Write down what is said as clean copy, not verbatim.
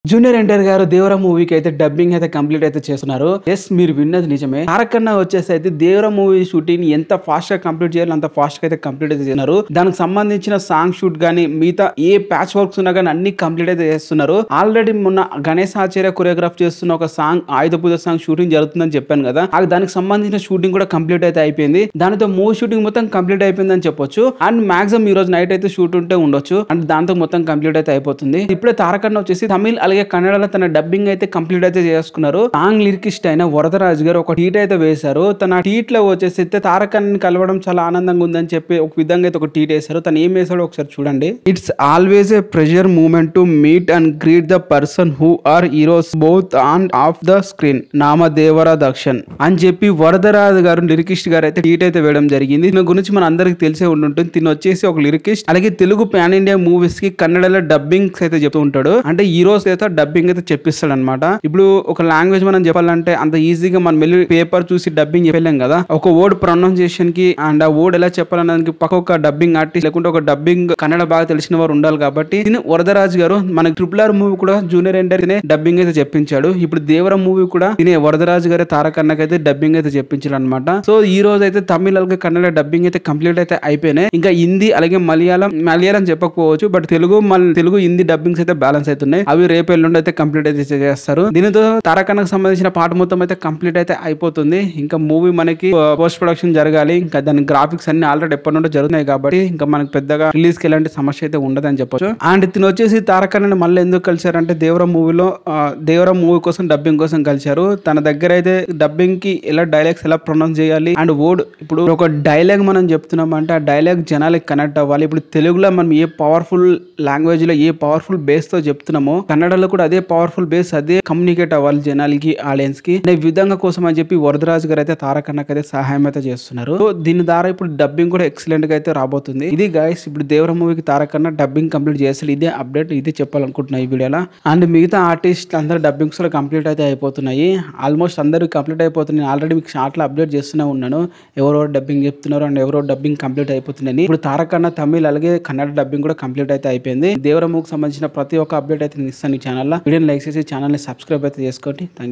Junior NTR గారు దేవరా మూవీకి అయితే డబ్బింగ్ అయితే కంప్లీట్ అయితే చేస్తున్నారు. ఎస్, మీరు విన్నది నిజమే. తారక్ అన్న వచ్చేసి అయితే దేవరా మూవీ షూటింగ్ ఎంత ఫాస్ట్ గా కంప్లీట్ చేయాలి అంత ఫాస్ట్ గా అయితే కంప్లీట్ అయితే చేస్తున్నారు. దానికి సంబంధించిన సాంగ్ షూట్ గానీ మిగతా ఏ ప్యాచ్ వర్క్స్ ఉన్నా కానీ అన్ని కంప్లీట్ అయితే చేస్తున్నారు. ఆల్రెడీ మొన్న గణేష్ ఆచార్య కొరియోగ్రాఫ్ చేస్తున్న ఒక సాంగ్ ఆయుధ పూజ సాంగ్ షూటింగ్ జరుగుతుందని చెప్పాను కదా, దానికి సంబంధించిన షూటింగ్ కూడా కంప్లీట్ అయితే అయిపోయింది. దానితో మూవీ షూటింగ్ మొత్తం కంప్లీట్ అయిపోయిందని చెప్పొచ్చు. అండ్ మాక్సిమం ఈ రోజు నైట్ అయితే షూట్ ఉంటే ఉండొచ్చు. అండ్ దాంతో మొత్తం కంప్లీట్ అయితే అయిపోతుంది. ఇప్పుడే తారక్ అన్న వచ్చేసి తమిళ్ అలాగే కన్నడలో తన డబ్బింగ్ అయితే కంప్లీట్ అయితే చేసుకున్నారు. సాంగ్ లిరికిస్ట్ అయిన వరదరాజు గారు ఒక ట్వీట్ అయితే వేశారు. తన ట్వీట్ లో వచ్చేసి తారక్ అన్నని కలవడం చాలా ఆనందంగా ఉందని చెప్పి ఒక విధంగా అయితే ఒక ట్వీట్ వేశారు. తను ఏం వేశాడో ఒకసారి చూడండి. It's always a pressure moment to meet and greet the person who are heroes both on off the screen నామదేవర దక్షన్ అని చెప్పి వరదరాజు గారు లిరికిస్ట్ గారు అయితే ట్వీట్ అయితే వేయడం జరిగింది. దీని గురించి మన అందరికి తెలిసే ఉంటుంది. తిను వచ్చేసి ఒక లిరికిస్ట్, అలాగే తెలుగు పాన్ ఇండియా మూవీస్ కి కన్నడలో డబ్బింగ్స్ అయితే చెప్తూ ఉంటాడు. అంటే హీరోస్ అయితే డబ్బింగ్ అయితే చెప్పిస్తాడు అనమాట. ఇప్పుడు ఒక లాంగ్వేజ్ మనం చెప్పాలంటే అంత ఈజీగా మనం వెళ్ళి పేపర్ చూసి డబ్బింగ్ చెప్పలేం కదా. ఒక వర్డ్ ప్రొనౌన్సియేషన్ కి అండ్ ఆ వర్డ్ ఎలా చెప్పాలన్నదానికి పక్క ఒక డబ్బింగ్ ఆర్టిస్ట్ లేకుంటే ఒక డబ్బింగ్ కన్నడ బాగా తెలిసిన వారు ఉండాలి. కాబట్టి వరదరాజు గారు మనకి RRR మూవీ కూడా జూనియర్ ఎన్టీఆర్ డబ్బింగ్ అయితే చెప్పించాడు. ఇప్పుడు దేవర మూవీ కూడా వరదరాజు గారి తారక్ అన్నకి అయితే డబ్బింగ్ అయితే చెప్పించాడు అనమాట. సో ఈ రోజు అయితే తమిళ అలాగే కన్నడ డబ్బింగ్ అయితే కంప్లీట్ అయితే అయిపోయినాయి. ఇంకా హిందీ అలాగే మలయాళం చెప్పకపోవచ్చు, బట్ తెలుగు హిందీ డబ్బింగ్స్ అయితే బ్యాలెన్స్ అవుతున్నాయి. అవి రేపు ఎల్లుండి అయితే కంప్లీట్ అయితే చేస్తారు. దీనితో తారక్ అన్నకు సంబంధించిన పాట మొత్తం అయితే కంప్లీట్ అయితే అయిపోతుంది. ఇంకా మూవీ మనకి పోస్ట్ ప్రొడక్షన్ జరగాలి. ఇంకా దాని గ్రాఫిక్స్ అన్ని ఆల్రెడీ ఎప్పటి నుండో జరుగుతున్నాయి కాబట్టి ఇంకా మనకి పెద్దగా రిలీజ్ కి ఎలాంటి సమస్య అయితే ఉండదని చెప్పొచ్చు. అండ్ తిను వచ్చేసి తారక్ అన్నని మళ్ళీ ఎందుకు కలిశారంటే దేవర మూవీ కోసం డబ్బింగ్ కోసం కలిశారు. తన దగ్గర అయితే డబ్బింగ్ కి ఎలా డైలాగ్స్ ఎలా ప్రొనౌన్స్ చేయాలి అండ్ వర్డ్, ఇప్పుడు ఒక డైలాగ్ మనం చెప్తున్నాం అంటే ఆ డైలాగ్ జనాలకి కనెక్ట్ అవ్వాలి. ఇప్పుడు తెలుగులో మనం ఏ పవర్ఫుల్ లాంగ్వేజ్ లో ఏ పవర్ఫుల్ బేస్ తో చెప్తున్నామో కన్నడలో కూడా అదే పవర్ఫుల్ బేస్ అదే కమ్యూనికేట్ అవ్వాలి జనాలకి, ఆడియన్స్ కి. ఈ విధంగా కోసం అని చెప్పి వరదరాజు గారు అయితే తారక్ అన్నకి అయితే సహాయం అయితే చేస్తున్నారు. సో దీని ద్వారా ఇప్పుడు డబ్బింగ్ కూడా ఎక్సలెంట్ గా అయితే రాబోతుంది. ఇది గైస్, ఇప్పుడు దేవర మూవీకి తారక్ అన్న డబ్బింగ్ కంప్లీట్ చేస్తారు. ఇదే అప్డేట్, ఇదే చెప్పాలనుకుంటున్నా ఈ వీడియోలో. అండ్ మిగతా ఆర్టిస్ట్ అందరూ డబ్బింగ్స్ లో కంప్లీట్ అయితే అయిపోతున్నాయి. ఆల్మోస్ట్ అందరూ కంప్లీట్ అయిపోతున్నాయి. ఆల్రెడీ మీకు షార్ట్ లో అప్డేట్ చేస్తూనే ఉన్నాను ఎవరెవరు డబ్బింగ్ చెప్తున్నారు అండ్ ఎవరో డబ్బింగ్ కంప్లీట్ అయిపోతున్నాయి. ఇప్పుడు తారక్ అన్న తమిళ్ అలాగే కన్నడ డబ్బింగ్ కూడా కంప్లీట్ అయితే అయిపోయింది. దేవర మూవీకి సంబంధించిన ప్రతి ఒక్క అప్డేట్ అయితే ఇస్తాను ఈ ఛానల్లో. వీడియోని లైక్ చేసి ఛానల్ ని సబ్స్క్రైబ్ అయితే చేసుకోండి.